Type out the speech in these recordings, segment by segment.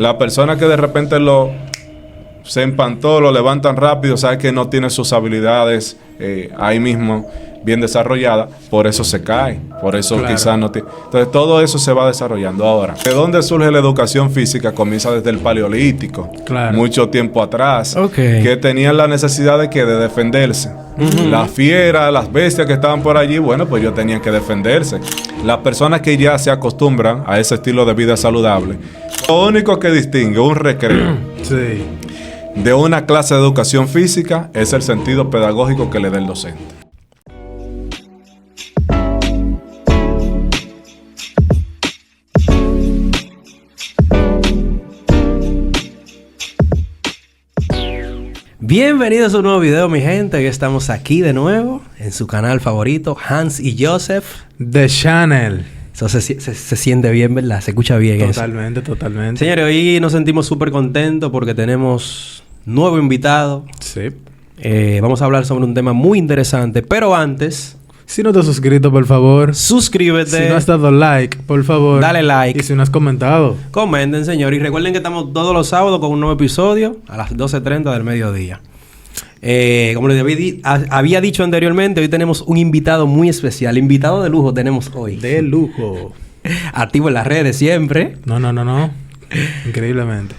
La persona que de repente se empantó, lo levantan rápido, sabe que no tiene sus habilidades ahí mismo bien desarrolladas, por eso se cae, por eso Claro. quizás no tiene. Entonces todo eso se va desarrollando ahora. ¿De dónde surge la educación física? Comienza desde el Paleolítico, Claro. mucho tiempo atrás, Ok. que tenían la necesidad de defenderse. Las fieras, las bestias que estaban por allí, bueno, pues ellos tenían que defenderse. Las personas que ya se acostumbran a ese estilo de vida saludable, lo único que distingue un recreo Sí. de una clase de educación física es el sentido pedagógico que le da el docente. Bienvenidos a un nuevo video, mi gente. Que estamos aquí de nuevo en su canal favorito, Hans y Joseph. The Channel. Eso se siente bien, ¿verdad? Se escucha bien eso. Totalmente, totalmente. Señores, hoy nos sentimos súper contentos porque tenemos nuevo invitado. Sí. Vamos a hablar sobre un tema muy interesante. Pero antes, Si no te has suscrito, por favor. suscríbete. Si no has dado like, por favor. Dale like. Y si no has comentado. Comenten, señor. Y recuerden que estamos todos los sábados con un nuevo episodio a las 12:30 del mediodía. Como les había dicho anteriormente, hoy tenemos un invitado muy especial. Invitado de lujo tenemos hoy. De lujo. Activo en las redes siempre. No. Increíblemente.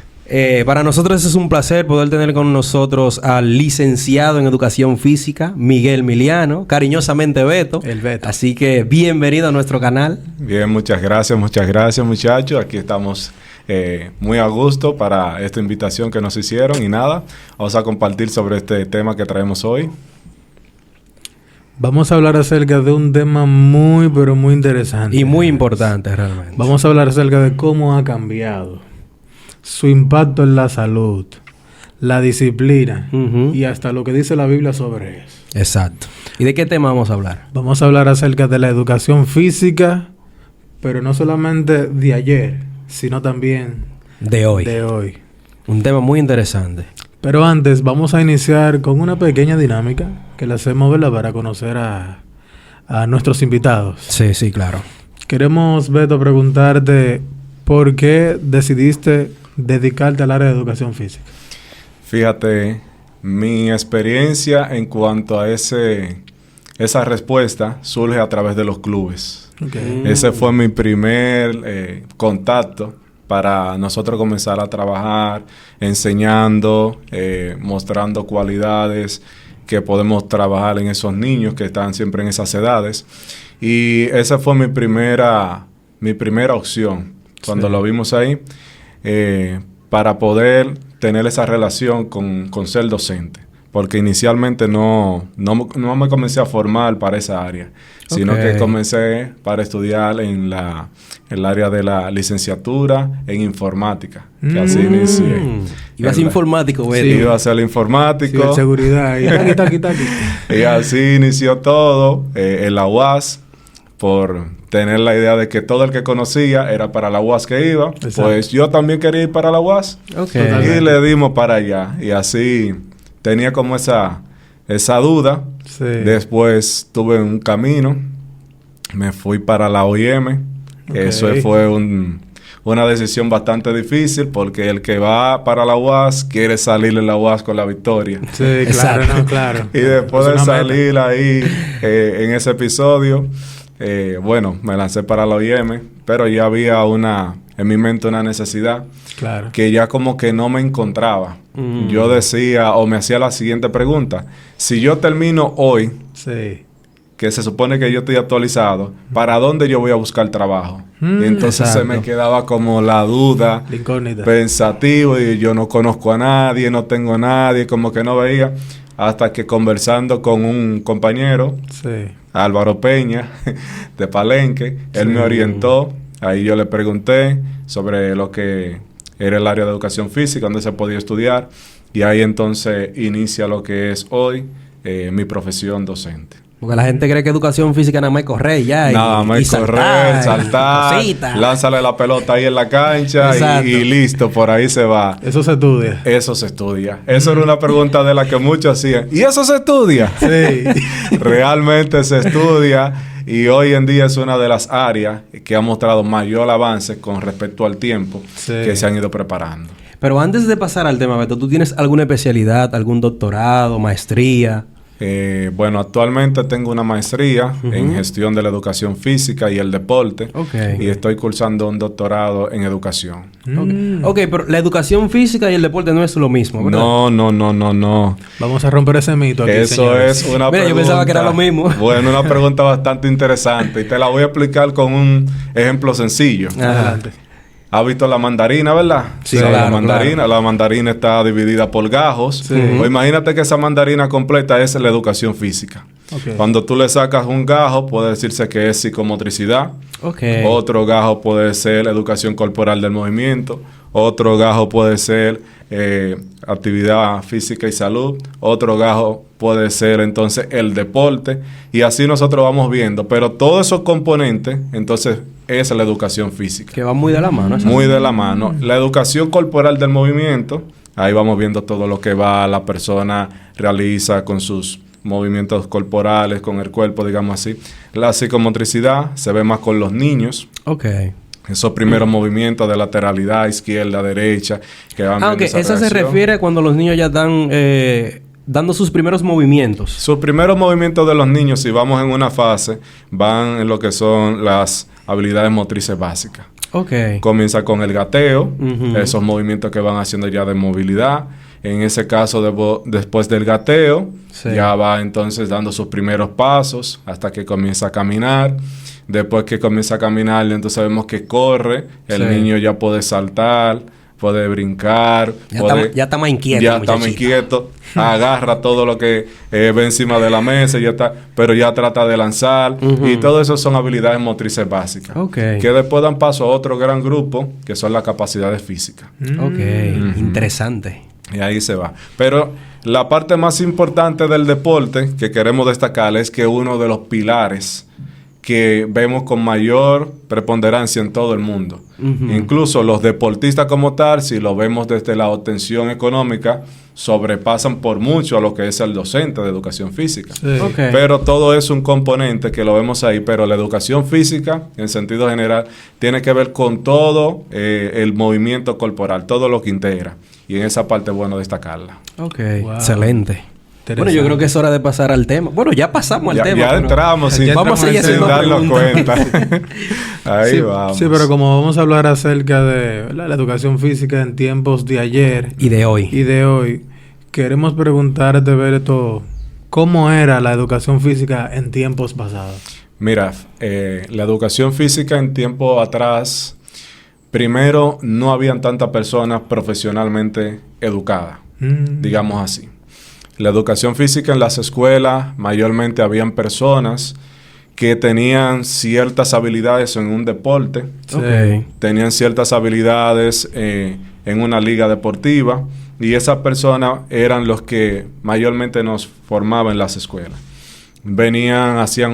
Para nosotros es un placer poder tener con nosotros al licenciado en Educación Física, Miguel Miliano, cariñosamente Beto. El Beto. Así que bienvenido a nuestro canal. Bien, muchas gracias muchachos. Aquí estamos muy a gusto para esta invitación que nos hicieron y nada, vamos a compartir sobre este tema que traemos hoy. Vamos a hablar acerca de un tema muy, pero muy interesante. Y muy importante realmente. Vamos a hablar acerca de cómo ha cambiado su impacto en la salud, la disciplina Ujú. y hasta lo que dice la Biblia sobre eso. Exacto. ¿Y de qué tema vamos a hablar? Vamos a hablar acerca de la educación física, pero no solamente de ayer, sino también De hoy. de hoy. Un tema muy interesante. Pero antes vamos a iniciar con una pequeña dinámica que le hacemos, ¿verdad?, para conocer a nuestros invitados. Sí, claro. Queremos, Beto, preguntarte por qué decidiste dedicarte al área de educación física. Fíjate, mi experiencia en cuanto a esa respuesta surge a través de los clubes. Okay. Ese fue mi primer contacto para nosotros comenzar a trabajar, enseñando, mostrando cualidades que podemos trabajar en esos niños que están siempre en esas edades. Y esa fue mi primera opción cuando lo vimos ahí, para poder tener esa relación con ser docente. Porque inicialmente no me comencé a formar para esa área, sino que comencé para estudiar en el área de la licenciatura en informática, que así inicié. Ibas informático, Beto. Sí, iba a ser informático. Ciberseguridad. Y taqui. Y así inició todo en la UAS, por tener la idea de que todo el que conocía era para la UAS que iba. Exacto. Pues yo también quería ir para la UAS. Ok. Totalmente. Y le dimos para allá. Y así tenía como esa duda. Sí. Después tuve un camino. Me fui para la OIM. Ok. Eso fue una decisión bastante difícil porque el que va para la UAS quiere salir en la UAS con la victoria. Sí, claro, Exacto. no, claro. Y después Es de una meta. salir ahí en ese episodio, bueno, me lancé para la OIM, pero ya había en mi mente una necesidad Claro. que ya como que no me encontraba. Yo decía, o me hacía la siguiente pregunta: si yo termino hoy, Sí. que se supone que yo estoy actualizado, ¿para dónde yo voy a buscar trabajo? Mm, Y entonces exacto. se me quedaba como la duda, La incógnita. pensativo, y yo no conozco a nadie, no tengo a nadie, como que no veía, hasta que conversando con un compañero, Sí. Álvaro Peña, de Palenque, él me orientó. Ahí yo le pregunté sobre lo que era el área de educación física, dónde se podía estudiar, y ahí entonces inicia lo que es hoy mi profesión docente. Porque la gente cree que educación física nada más es correr y ya. Nada más es correr, saltar, cositas. lánzale la pelota ahí en la cancha y listo, por ahí se va. Eso se estudia. Eso se estudia. Eso era una pregunta de la que muchos hacían. ¿Y eso se estudia? Sí. Realmente se estudia y hoy en día es una de las áreas que ha mostrado mayor avance con respecto al tiempo que se han ido preparando. Pero antes de pasar al tema, Beto, ¿tú tienes alguna especialidad, algún doctorado, maestría? Bueno, actualmente tengo una maestría en gestión de la educación física y el deporte. Y estoy cursando un doctorado en educación. Ok, pero la educación física y el deporte no es lo mismo, ¿verdad? No. Vamos a romper ese mito aquí, Eso señores. es una pregunta... Mira, yo pensaba que era lo mismo. Bueno, una pregunta bastante interesante. Y te la voy a explicar con un ejemplo sencillo. Adelante. ¿Has visto la mandarina, verdad? Sí, claro, claro, la mandarina. claro. La mandarina está dividida por gajos. Sí. Pues imagínate que esa mandarina completa es la educación física. Okay. Cuando tú le sacas un gajo, puede decirse que es psicomotricidad. Okay. Otro gajo puede ser educación corporal del movimiento. Otro gajo puede ser actividad física y salud. Otro gajo puede ser entonces el deporte. Y así nosotros vamos viendo. Pero todos esos componentes, entonces, es la educación física. Que va muy de la mano. ¿sí? Muy de la mano. La educación corporal del movimiento, ahí vamos viendo todo lo que la persona realiza con sus movimientos corporales, con el cuerpo, digamos así. La psicomotricidad se ve más con los niños. Ok. Esos primeros movimientos de lateralidad, izquierda, derecha, que van viendo esa eso se reacción. refiere cuando los niños ya están dando sus primeros movimientos. Sus primeros movimientos de los niños, si vamos en una fase, van en lo que son las habilidades motrices básicas. Ok. Comienza con el gateo, Ujú. esos movimientos que van haciendo ya de movilidad. En ese caso, después del gateo, Sí. ya va entonces dando sus primeros pasos hasta que comienza a caminar. Después que comienza a caminar, entonces vemos que corre. El Sí. niño ya puede saltar, puede brincar. Ya está más inquieto. Ya está más inquieto. Agarra todo lo que ve encima de la mesa, pero ya trata de lanzar. Ujú. Y todo eso son habilidades motrices básicas. Ok. Que después dan paso a otro gran grupo, que son las capacidades físicas. Ok. Interesante. Y ahí se va. Pero la parte más importante del deporte que queremos destacar es que uno de los pilares que vemos con mayor preponderancia en todo el mundo. Ujú. Incluso los deportistas como tal, si lo vemos desde la obtención económica, sobrepasan por mucho a lo que es el docente de educación física. Sí. Ok. Pero todo es un componente que lo vemos ahí, pero la educación física, en sentido general, tiene que ver con todo el movimiento corporal, todo lo que integra. Y en esa parte es bueno destacarla. Ok. Wow. Excelente. Bueno, yo creo que es hora de pasar al tema. Bueno, ya pasamos al tema. Ya pero entramos sin, vamos a seguir sin haciendo darnos cuenta. preguntas. Ahí Sí, vamos. sí, pero como vamos a hablar acerca de la educación física en tiempos de ayer Y de hoy. y de hoy, queremos preguntarte, Beto, ¿cómo era la educación física en tiempos pasados? Mira, la educación física en tiempo atrás, primero no habían tantas personas profesionalmente educadas, digamos así. La educación física en las escuelas, mayormente habían personas que tenían ciertas habilidades en un deporte, Sí. Ok. tenían ciertas habilidades en una liga deportiva, y esas personas eran los que mayormente nos formaban en las escuelas. Venían, hacían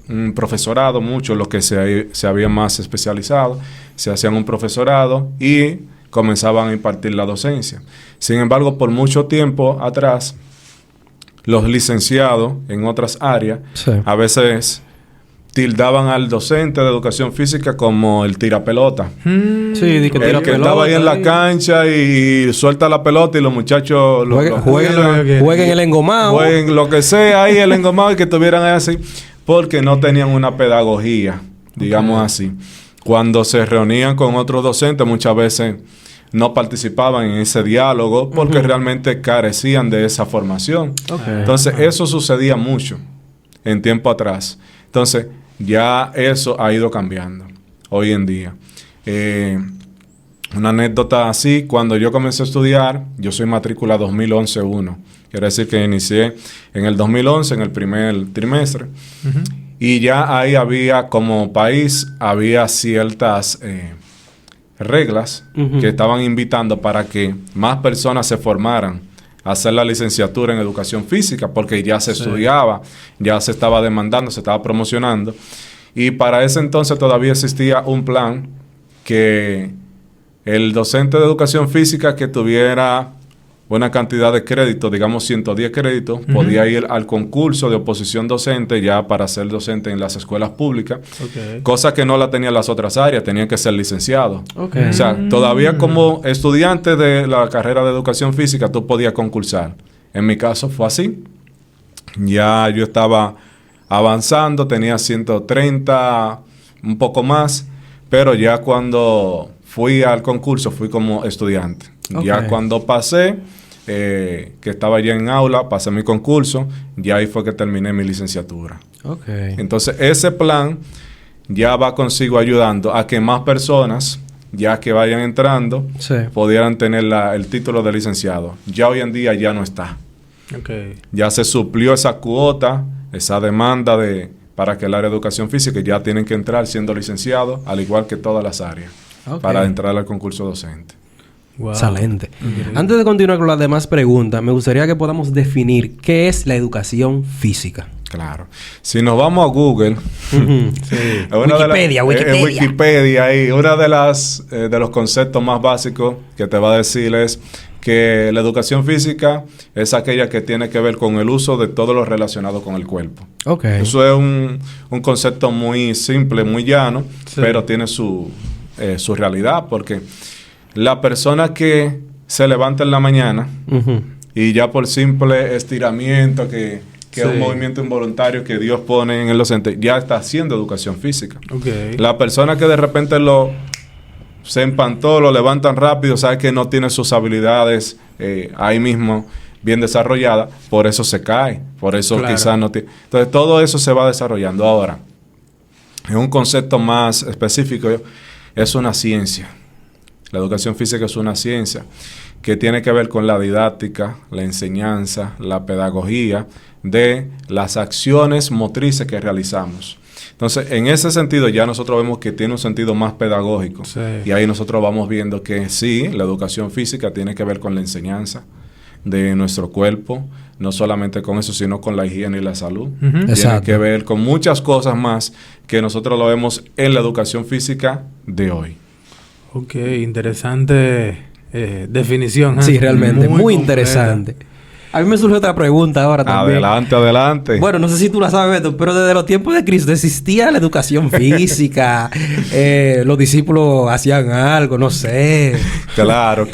un profesorado, muchos los que se habían más especializado, se hacían un profesorado y comenzaban a impartir la docencia. Sin embargo, por mucho tiempo atrás, los licenciados en otras áreas Sí. a veces tildaban al docente de educación física como el tirapelota. Sí, di que tira El que pelota estaba ahí en la ahí. cancha y suelta la pelota y los muchachos Jueguen el engomado. jueguen lo que sea ahí, el engomado, y que estuvieran ahí así, porque no tenían una pedagogía, digamos así. Cuando se reunían con otros docentes, muchas veces no participaban en ese diálogo porque realmente carecían de esa formación. Ok. Entonces, eso sucedía mucho en tiempo atrás. Entonces, ya eso ha ido cambiando hoy en día. Una anécdota así, cuando yo comencé a estudiar, yo soy matrícula 2011-1. Quiere decir que inicié en el 2011, en el primer trimestre. Y ya ahí había, como país, había ciertas reglas Ujú. que estaban invitando para que más personas se formaran hacer la licenciatura en educación física, porque ya se estudiaba, ya se estaba demandando, se estaba promocionando. Y para ese entonces todavía existía un plan que el docente de educación física que tuviera buena cantidad de créditos, digamos 110 créditos, podía ir al concurso de oposición docente ya para ser docente en las escuelas públicas, cosa que no la tenían las otras áreas, tenían que ser licenciados. O sea, todavía como estudiante de la carrera de educación física tú podías concursar. En mi caso fue así. Ya yo estaba avanzando, tenía 130, un poco más, pero ya cuando fui al concurso fui como estudiante. Ya cuando pasé, que estaba ya en aula, pasé mi concurso, ya ahí fue que terminé mi licenciatura. Entonces ese plan ya va consigo ayudando a que más personas, ya que vayan entrando, pudieran tener el título de licenciado. Ya hoy en día ya no está. Ya se suplió esa cuota, esa demanda para que el área de educación física ya tienen que entrar siendo licenciados, al igual que todas las áreas, para entrar al concurso docente. Wow. Excelente. Antes de continuar con las demás preguntas, me gustaría que podamos definir qué es la educación física. Claro. Si nos vamos a Google, Wikipedia ahí, uno de los conceptos más básicos que te va a decir es que la educación física es aquella que tiene que ver con el uso de todo lo relacionado con el cuerpo. Eso es un concepto muy simple, muy llano, pero tiene su realidad, porque la persona que se levanta en la mañana y ya por simple estiramiento, que es un movimiento involuntario que Dios pone en el docente, ya está haciendo educación física. La persona que de repente se empantó, lo levantan rápido, sabe que no tiene sus habilidades ahí mismo bien desarrolladas, por eso se cae, por eso quizás no tiene. Entonces todo eso se va desarrollando. Ahora, en un concepto más específico, es una ciencia. La educación física es una ciencia que tiene que ver con la didáctica, la enseñanza, la pedagogía de las acciones motrices que realizamos. Entonces, en ese sentido ya nosotros vemos que tiene un sentido más pedagógico. Y ahí nosotros vamos viendo que sí, la educación física tiene que ver con la enseñanza de nuestro cuerpo, no solamente con eso, sino con la higiene y la salud. Tiene que ver con muchas cosas más que nosotros lo vemos en la educación física de hoy. Interesante definición. Sí, realmente, muy interesante. A mí me surge otra pregunta ahora también. Adelante. Bueno, no sé si tú la sabes, Beto, pero desde los tiempos de Cristo existía la educación física. Los discípulos hacían algo, no sé. Claro.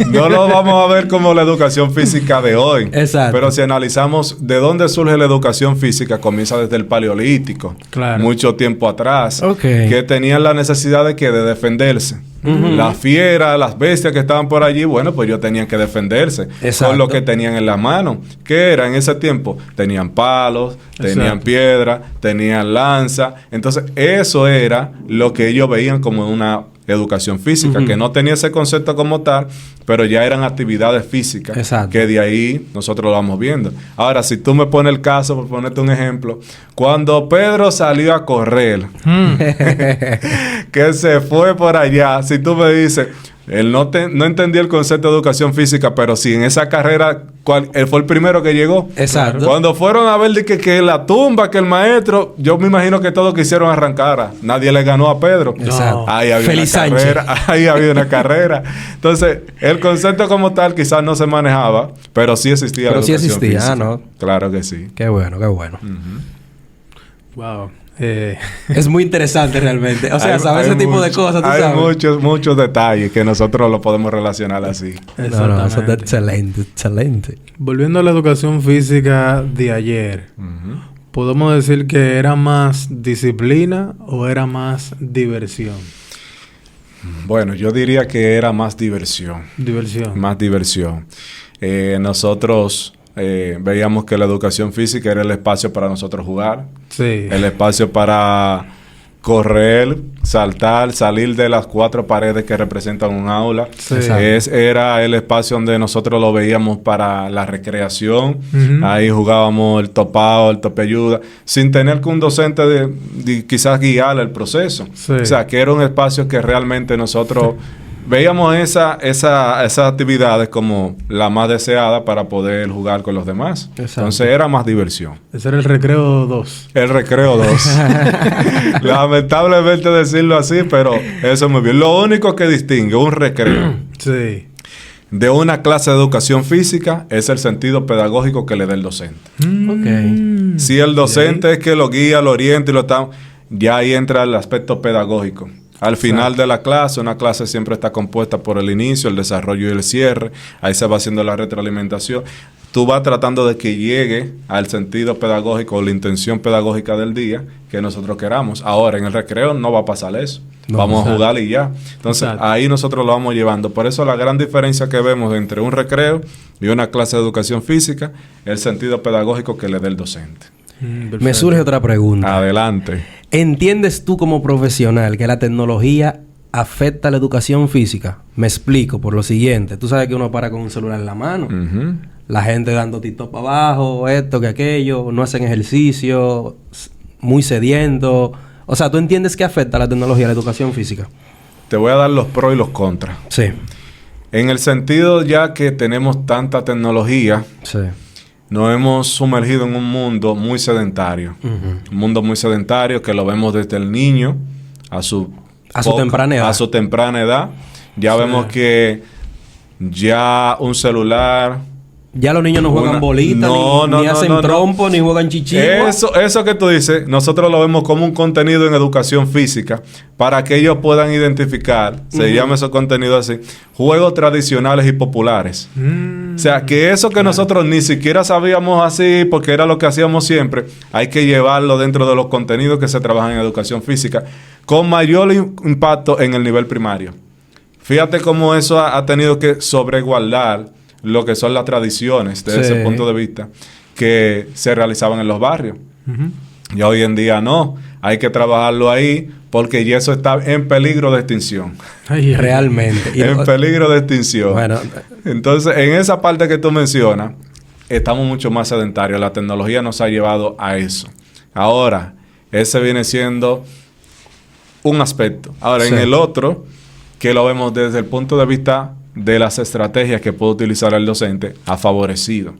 No lo vamos a ver como la educación física de hoy. Exacto. Pero si analizamos de dónde surge la educación física, comienza desde el Paleolítico. Mucho tiempo atrás. Que tenían la necesidad de defenderse. Las fieras, las bestias que estaban por allí, bueno, pues ellos tenían que defenderse con lo que tenían en las manos. ¿Qué era en ese tiempo? Tenían palos, tenían piedra, tenían lanza. Entonces, eso era lo que ellos veían como una educación física, que no tenía ese concepto como tal, pero ya eran actividades físicas, que de ahí nosotros lo vamos viendo. Ahora, si tú me pones el caso, por ponerte un ejemplo, cuando Pedro salió a correr, que se fue por allá, si tú me dices, él no entendía el concepto de educación física, pero sí, en esa carrera, él fue el primero que llegó. Cuando fueron a ver que la tumba, que el maestro, yo me imagino que todos quisieron arrancar. Nadie le ganó a Pedro. Ahí había una carrera. Entonces, el concepto como tal quizás no se manejaba, pero sí existía la educación física. ¿No? Claro que sí. Qué bueno. Wow. Es muy interesante realmente. O sea, saber ese tipo de cosas, tú sabes. Hay muchos detalles que nosotros lo podemos relacionar así. No, eso es excelente. Volviendo a la educación física de ayer, ¿podemos decir que era más disciplina o era más diversión? Bueno, yo diría que era más diversión. Más diversión. Nosotros veíamos que la educación física era el espacio para nosotros jugar. El espacio para correr, saltar, salir de las 4 paredes que representan un aula. Era el espacio donde nosotros lo veíamos para la recreación. Ahí jugábamos el topado, el topeayuda, sin tener que un docente de quizás guiar el proceso. O sea, que era un espacio que realmente nosotros veíamos esas actividades como la más deseada para poder jugar con los demás. Exacto. Entonces era más diversión. Ese era el recreo 2. El recreo 2. Lamentablemente decirlo así, pero eso es muy bien. Lo único que distingue un recreo Sí. de una clase de educación física es el sentido pedagógico que le da el docente. Ok. Si el docente es que lo guía, lo orienta y lo está... Ya ahí entra el aspecto pedagógico. Al final de la clase, una clase siempre está compuesta por el inicio, el desarrollo y el cierre. Ahí se va haciendo la retroalimentación. Tú vas tratando de que llegue al sentido pedagógico o la intención pedagógica del día que nosotros queramos. Ahora, en el recreo no va a pasar eso. No, vamos a jugar y ya. Entonces, ahí nosotros lo vamos llevando. Por eso la gran diferencia que vemos entre un recreo y una clase de educación física es el sentido pedagógico que le da el docente. Me surge otra pregunta. Adelante. ¿Entiendes tú como profesional que la tecnología afecta a la educación física? Me explico por lo siguiente. Tú sabes que uno para con un celular en la mano. La gente dando TikTok para abajo, esto que aquello, no hacen ejercicio, muy sediento. O sea, ¿tú entiendes que afecta la tecnología a la educación física? Te voy a dar los pros y los contras. Sí. En el sentido ya que tenemos tanta tecnología, Sí. nos hemos sumergido en un mundo muy sedentario. Un mundo muy sedentario que lo vemos desde el niño a su temprana edad. A su temprana edad. Ya vemos que ya un celular... Ya los niños no juegan bolita, ni hacen trompo, ni juegan chichigua. Eso que tú dices, nosotros lo vemos como un contenido en educación física para que ellos puedan identificar, se llama esos contenidos así, juegos tradicionales y populares. O sea, que eso que nosotros ni siquiera sabíamos así porque era lo que hacíamos siempre, hay que llevarlo dentro de los contenidos que se trabajan en educación física con mayor impacto en el nivel primario. Fíjate cómo eso ha tenido que sobreguardar lo que son las tradiciones desde ese punto de vista que se realizaban en los barrios. Ya hoy en día no. Hay que trabajarlo ahí porque ya eso está en peligro de extinción. Realmente. En peligro de extinción. Bueno. Entonces, en esa parte que tú mencionas, estamos mucho más sedentarios. La tecnología nos ha llevado a eso. Ahora, ese viene siendo un aspecto. Ahora, en el otro, que lo vemos desde el punto de vista de las estrategias que puede utilizar el docente, ha favorecido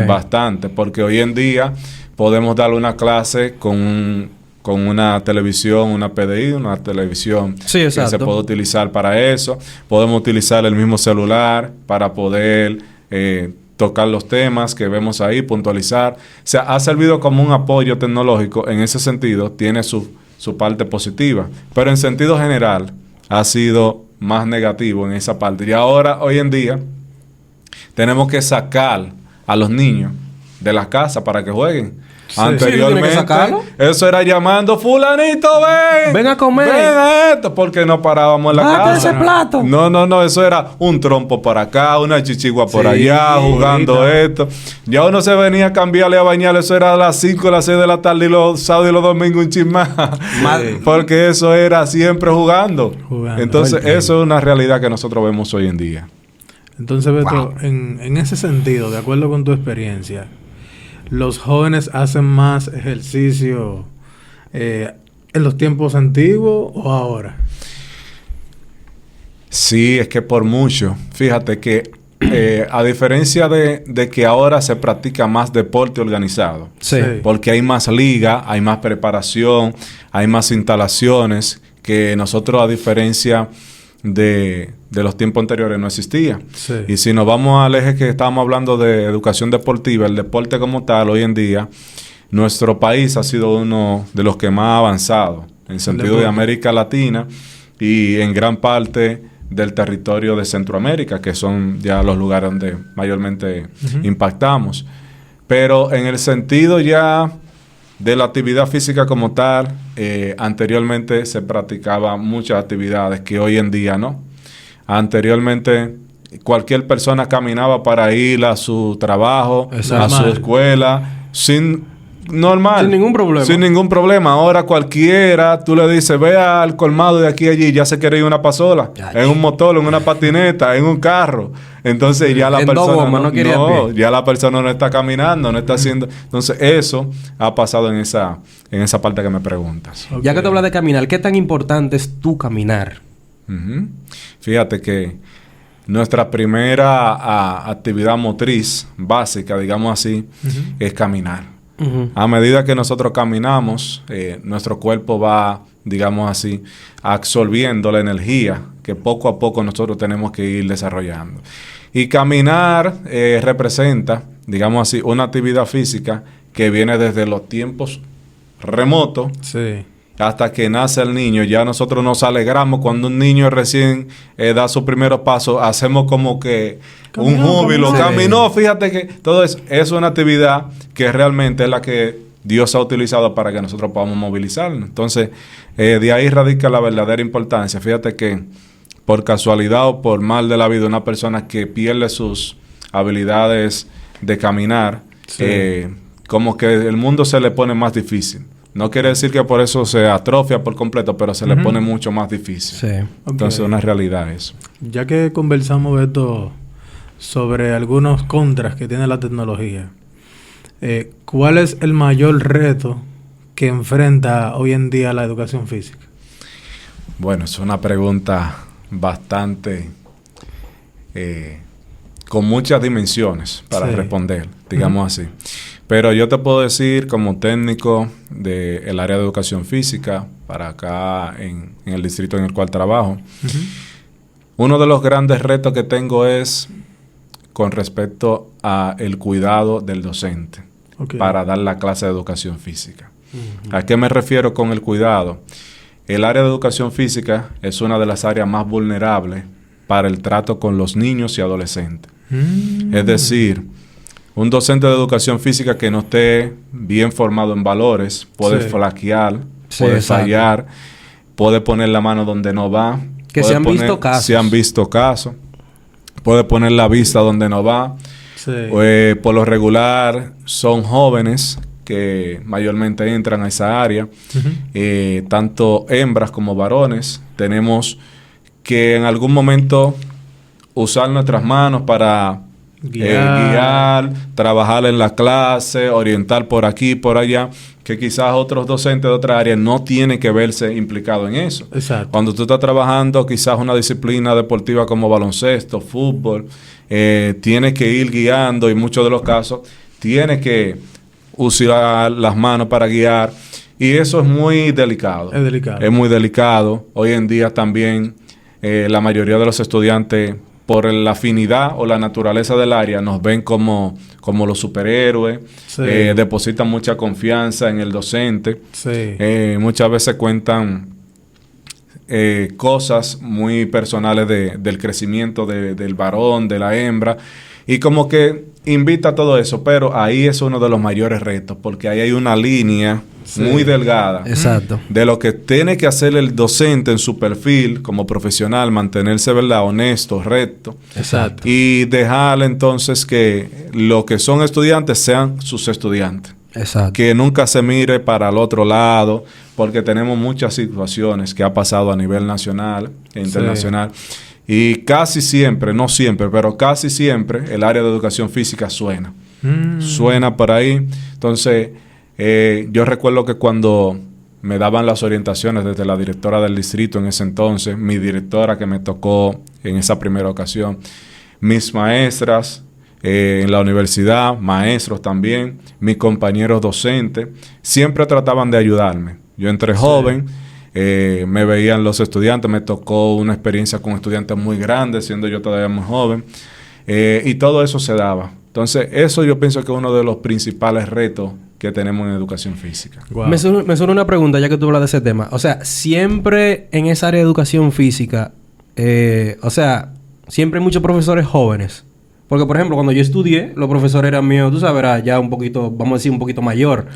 bastante, porque hoy en día podemos darle una clase con una televisión, una PDI, una televisión que se puede utilizar para eso. Podemos utilizar el mismo celular para poder tocar los temas que vemos ahí, puntualizar. O sea, ha servido como un apoyo tecnológico. En ese sentido, tiene su parte positiva, pero en sentido general ha sido más negativo en esa parte. Y ahora, hoy en día, tenemos que sacar a los niños de las casas para que jueguen. Anteriormente, eso era llamando, fulanito, ven a comer, ven a esto, porque no parábamos en la casa. Ese plato. No, eso era un trompo por acá, una chichigua por allá, jugando esto. Ya uno se venía a cambiarle, a bañar, eso era a las 5, a las 6 de la tarde y los sábados y los domingos un chismá. Porque eso era siempre jugando. Entonces, eso es una realidad que nosotros vemos hoy en día. Entonces, Beto, en ese sentido, de acuerdo con tu experiencia, ¿los jóvenes hacen más ejercicio en los tiempos antiguos o ahora? Sí, es que por mucho. Fíjate que a diferencia de que ahora se practica más deporte organizado, porque hay más liga, hay más preparación, hay más instalaciones, que nosotros, a diferencia de los tiempos anteriores, no existía. Y si nos vamos al eje que estábamos hablando de educación deportiva, el deporte como tal, hoy en día, nuestro país ha sido uno de los que más ha avanzado en sentido de América Latina y en gran parte del territorio de Centroamérica, que son ya los lugares donde mayormente impactamos. Pero en el sentido ya de la actividad física como tal, anteriormente se practicaban muchas actividades que hoy en día no. Anteriormente cualquier persona caminaba para ir a su trabajo, a su escuela, sin ningún problema. Ahora cualquiera, tú le dices, ve al colmado de aquí a allí, ya se quiere ir una pasola, en un motor, en una patineta, en un carro. Entonces ya la persona ya la persona no está caminando, no está haciendo. Entonces eso ha pasado en esa parte que me preguntas. Ya que te hablas de caminar, ¿qué tan importante es tu caminar Ujú. Fíjate que nuestra primera actividad motriz básica, digamos así, es caminar. A medida que nosotros caminamos, nuestro cuerpo va, digamos así, absorbiendo la energía que poco a poco nosotros tenemos que ir desarrollando. Y caminar representa, digamos así, una actividad física que viene desde los tiempos remotos. Sí. Hasta que nace el niño. Ya nosotros nos alegramos cuando un niño recién da sus primeros pasos. Hacemos como que un júbilo. Caminó. Fíjate que todo eso es una actividad que realmente es la que Dios ha utilizado para que nosotros podamos movilizarnos. Entonces, de ahí radica la verdadera importancia. Fíjate que por casualidad o por mal de la vida, una persona que pierde sus habilidades de caminar, como que el mundo se le pone más difícil. No quiere decir que por eso se atrofia por completo, pero se le pone mucho más difícil. Sí. Entonces, una realidad eso. Ya que conversamos, Beto, sobre algunos contras que tiene la tecnología, ¿cuál es el mayor reto que enfrenta hoy en día la educación física? Bueno, es una pregunta bastante... con muchas dimensiones para responder, digamos así. Pero yo te puedo decir, como técnico del área de educación física, para acá en el distrito en el cual trabajo, uno de los grandes retos que tengo es con respecto a el cuidado del docente para dar la clase de educación física. ¿A qué me refiero con el cuidado? El área de educación física es una de las áreas más vulnerables para el trato con los niños y adolescentes. Es decir, un docente de educación física que no esté bien formado en valores puede flaquear, puede fallar, puede poner la mano donde no va. Que se han visto casos. Se han visto casos. Puede poner la vista donde no va. Por lo regular son jóvenes que mayormente entran a esa área. Tanto hembras como varones. Tenemos que en algún momento usar nuestras manos para guiar, trabajar en la clase, orientar por aquí, por allá, que quizás otros docentes de otra área no tienen que verse implicados en eso. Exacto. Cuando tú estás trabajando quizás una disciplina deportiva como baloncesto, fútbol, tienes que ir guiando y en muchos de los casos tienes que usar las manos para guiar y eso es muy delicado. Es delicado. Es muy delicado. Hoy en día también la mayoría de los estudiantes por la afinidad o la naturaleza del área, nos ven como los superhéroes, depositan mucha confianza en el docente, muchas veces cuentan cosas muy personales del crecimiento del varón, de la hembra, y como que invita a todo eso, pero ahí es uno de los mayores retos, porque ahí hay una línea muy delgada. Exacto. De lo que tiene que hacer el docente en su perfil como profesional, mantenerse, ¿verdad?, honesto, recto. Exacto. Y dejar entonces que lo que son estudiantes sean sus estudiantes. Exacto. Que nunca se mire para el otro lado, porque tenemos muchas situaciones que ha pasado a nivel nacional e internacional. Y casi siempre, no siempre, pero casi siempre el área de educación física suena. Suena por ahí. Entonces, yo recuerdo que cuando me daban las orientaciones desde la directora del distrito en ese entonces, mi directora que me tocó en esa primera ocasión, mis maestras en la universidad, maestros también, mis compañeros docentes, siempre trataban de ayudarme. Yo entré joven, me veían los estudiantes, me tocó una experiencia con estudiantes muy grandes, siendo yo todavía muy joven, y todo eso se daba. Entonces, eso yo pienso que es uno de los principales retos que tenemos en educación física. Wow. Me suena una pregunta, ya que tú hablas de ese tema. O sea, siempre en esa área de educación física, siempre hay muchos profesores jóvenes. Porque, por ejemplo, cuando yo estudié, los profesores eran míos, tú sabes, era ya un poquito, vamos a decir, un poquito mayor.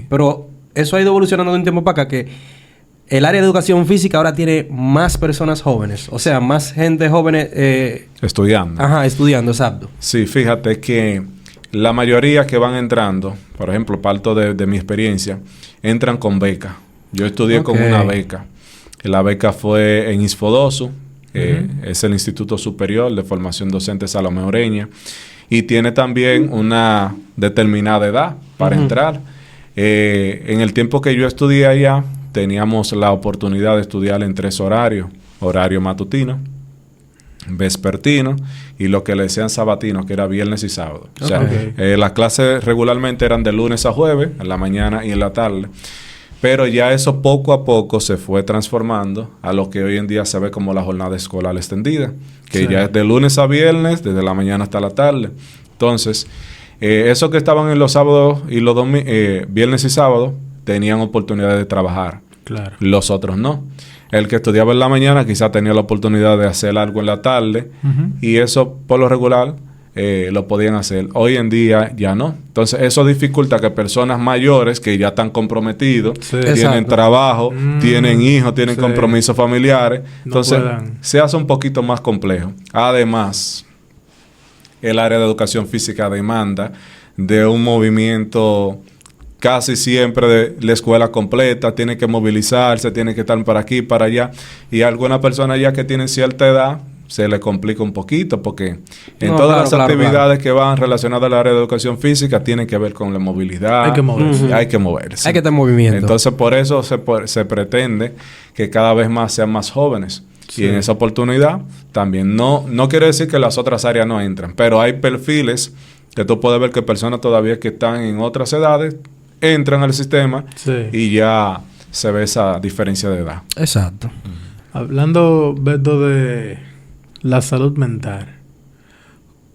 Pero eso ha ido evolucionando de un tiempo para acá, que el área de educación física ahora tiene más personas jóvenes. O sea, más gente joven... estudiando. Ajá, estudiando, exacto. Sí, fíjate que la mayoría que van entrando, por ejemplo, parto de mi experiencia, entran con beca. Yo estudié con una beca. La beca fue en ISFODOSU, es el Instituto Superior de Formación Docente Salomé Oreña, y tiene también una determinada edad para entrar. En el tiempo que yo estudié allá, teníamos la oportunidad de estudiar en 3 horarios. horario matutino, vespertino y lo que le decían sabatino, que era viernes y sábado. O sea, las clases regularmente eran de lunes a jueves, en la mañana y en la tarde. Pero ya eso poco a poco se fue transformando a lo que hoy en día se ve como la jornada escolar extendida, que ya es de lunes a viernes, desde la mañana hasta la tarde. Entonces, esos que estaban en los sábados y los viernes y sábados tenían oportunidad de trabajar. Claro. Los otros no. El que estudiaba en la mañana quizás tenía la oportunidad de hacer algo en la tarde y eso por lo regular lo podían hacer. Hoy en día ya no. Entonces eso dificulta que personas mayores que ya están comprometidos, tienen trabajo, tienen hijos, tienen compromisos familiares. Entonces se hace un poquito más complejo. Además, el área de educación física demanda de un movimiento casi siempre de la escuela completa, tiene que movilizarse, tiene que estar para aquí, para allá. Y algunas personas ya que tienen cierta edad, se les complica un poquito porque en todas las actividades que van relacionadas al área de educación física tienen que ver con la movilidad. Hay que moverse. Hay que moverse. Hay que estar en movimiento. Entonces, por eso se pretende que cada vez más sean más jóvenes. Sí. Y en esa oportunidad también no quiere decir que las otras áreas no entran, pero hay perfiles que tú puedes ver que personas todavía que están en otras edades entran al sistema y ya se ve esa diferencia de edad. Exacto. Hablando, Beto, de la salud mental,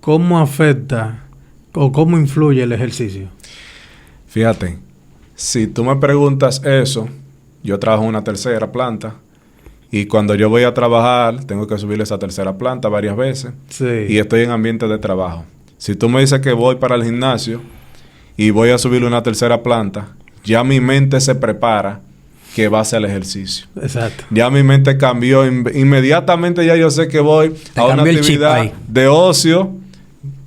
¿cómo afecta o cómo influye el ejercicio? Fíjate, si tú me preguntas eso, yo trabajo en una tercera planta y cuando yo voy a trabajar tengo que subir esa tercera planta varias veces y estoy en ambiente de trabajo. Si tú me dices que voy para el gimnasio y voy a subir una tercera planta, ya mi mente se prepara que va a hacer el ejercicio. Exacto. Ya mi mente cambió. Inmediatamente ya yo sé que voy a una actividad de ocio,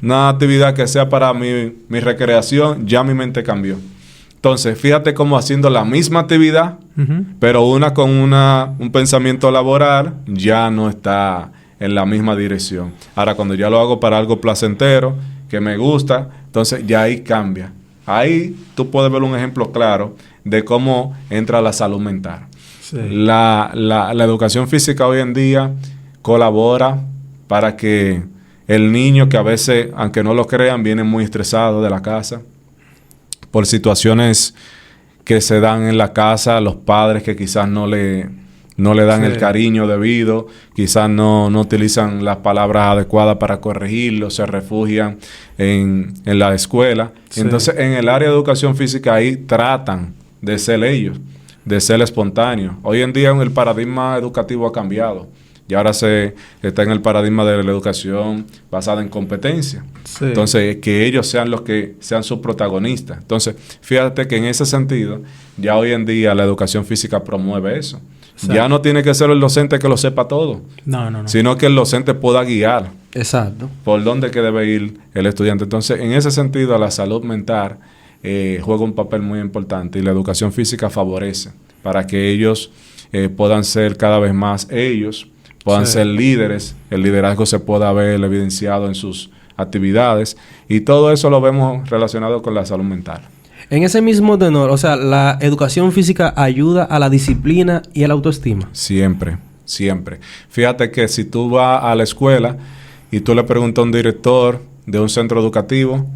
una actividad que sea para mi recreación, ya mi mente cambió. Entonces, fíjate cómo haciendo la misma actividad, pero una con un pensamiento laboral, ya no está en la misma dirección. Ahora, cuando ya lo hago para algo placentero, que me gusta, entonces ya ahí cambia. Ahí tú puedes ver un ejemplo claro de cómo entra la salud mental. Sí. La educación física hoy en día colabora para que el niño, que a veces, aunque no lo crean, viene muy estresado de la casa por situaciones que se dan en la casa, los padres que quizás no le dan el cariño debido, quizás no utilizan las palabras adecuadas para corregirlo, se refugian en la escuela. Sí. Entonces, en el área de educación física ahí tratan de ser ellos, de ser espontáneos. Hoy en día el paradigma educativo ha cambiado y ahora se está en el paradigma de la educación basada en competencia. Sí. Entonces, que ellos sean los que sean sus protagonistas. Entonces, fíjate que en ese sentido, ya hoy en día la educación física promueve eso. Exacto. Ya no tiene que ser el docente que lo sepa todo. No. Sino que el docente pueda guiar. Exacto. Por dónde que debe ir el estudiante. Entonces, en ese sentido, la salud mental juega un papel muy importante y la educación física favorece para que ellos puedan ser cada vez más ellos, puedan ser líderes, el liderazgo se pueda ver evidenciado en sus actividades y todo eso lo vemos relacionado con la salud mental. En ese mismo tenor, o sea, ¿la educación física ayuda a la disciplina y a la autoestima? Siempre. Fíjate que si tú vas a la escuela y tú le preguntas a un director de un centro educativo,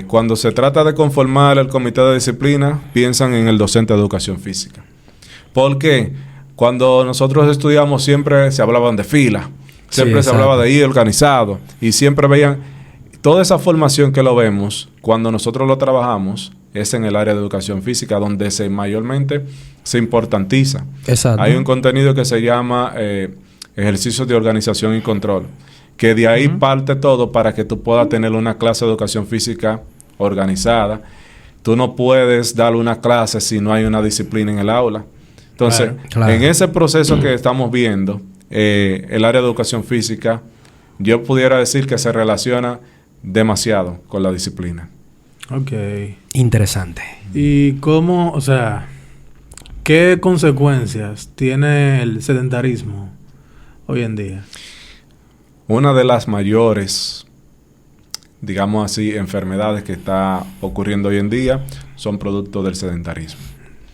cuando se trata de conformar el comité de disciplina, piensan en el docente de educación física. ¿Por qué? Cuando nosotros estudiamos siempre se hablaban de fila, siempre se hablaba de ir organizado y siempre veían... Toda esa formación que lo vemos, cuando nosotros lo trabajamos, es en el área de educación física, donde mayormente se importantiza. Exacto. Hay un contenido que se llama ejercicios de organización y control, que de ahí parte todo para que tú puedas tener una clase de educación física organizada. Tú no puedes dar una clase si no hay una disciplina en el aula. Entonces, claro. En ese proceso que estamos viendo, el área de educación física, yo pudiera decir que se relaciona demasiado con la disciplina. Ok. Interesante. ¿Y cómo, o sea, qué consecuencias tiene el sedentarismo hoy en día? Una de las mayores, digamos así, enfermedades que está ocurriendo hoy en día son producto del sedentarismo.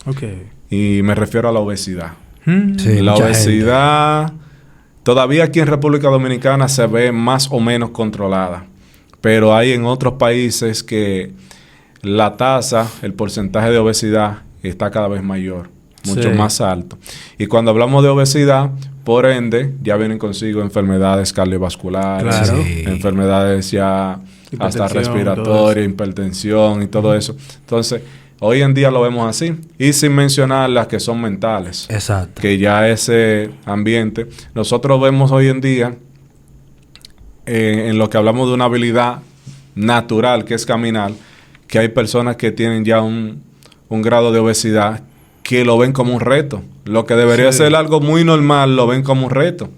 Ok. Y me refiero a la obesidad. Sí, La mucha obesidad todavía aquí en República Dominicana se ve más o menos controlada, pero hay en otros países que la tasa, el porcentaje de obesidad está cada vez mayor, mucho más alto. Y cuando hablamos de obesidad, por ende, ya vienen consigo enfermedades cardiovasculares, Claro. Sí. enfermedades ya hasta Hipertensión, respiratorias, hipertensión y todo eso. Entonces, hoy en día lo vemos así. Y sin mencionar las que son mentales. Exacto. Que ya ese ambiente, nosotros vemos hoy en día, en lo que hablamos de una habilidad natural, que es caminar, que hay personas que tienen ya un grado de obesidad que lo ven como un reto. Lo que debería ser algo muy normal, lo ven como un reto.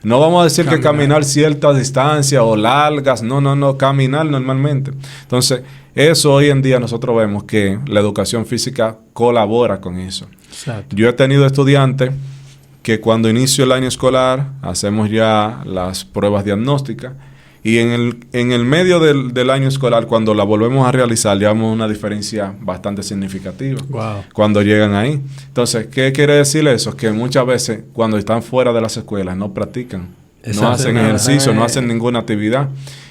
No vamos a decir que caminar ciertas distancias o largas, no, caminar normalmente. Entonces, eso hoy en día nosotros vemos que la educación física colabora con eso. Exacto. Yo he tenido estudiantes que cuando inicio el año escolar hacemos ya las pruebas diagnósticas y en el medio del año escolar, cuando la volvemos a realizar, ya vemos una diferencia bastante significativa Wow. cuando llegan ahí. Entonces, ¿qué quiere decir eso? Que muchas veces cuando están fuera de las escuelas no practican, Exacto. no hacen Nada. ejercicio, no hacen ninguna actividad.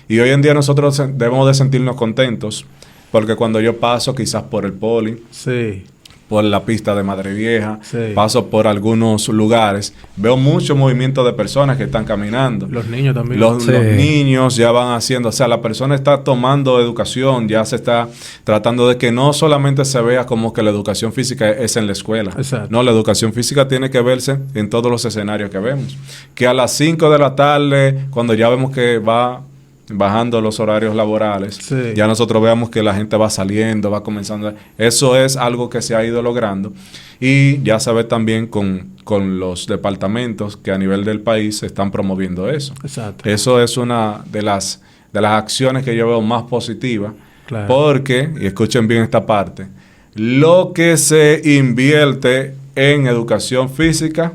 Y hoy en día nosotros debemos de sentirnos contentos porque cuando yo paso quizás por el poli, Sí. por la pista de Madre Vieja, Sí. paso por algunos lugares, veo mucho movimiento de personas que están caminando. Los niños también. Los Sí. niños ya van haciendo, o sea, la persona está tomando educación, ya se está tratando de que no solamente se vea como que la educación física es en la escuela. Exacto. No, la educación física tiene que verse en todos los escenarios que vemos. Que a las 5 de la tarde, cuando ya vemos que va bajando los horarios laborales, Sí. ya nosotros veamos que la gente va saliendo, va comenzando. Eso es algo que se ha ido logrando. Y ya se ve también con los departamentos que a nivel del país se están promoviendo eso. Exacto. Eso es una de las acciones que yo veo más positivas. Claro. Porque, y escuchen bien esta parte, lo que se invierte en educación física,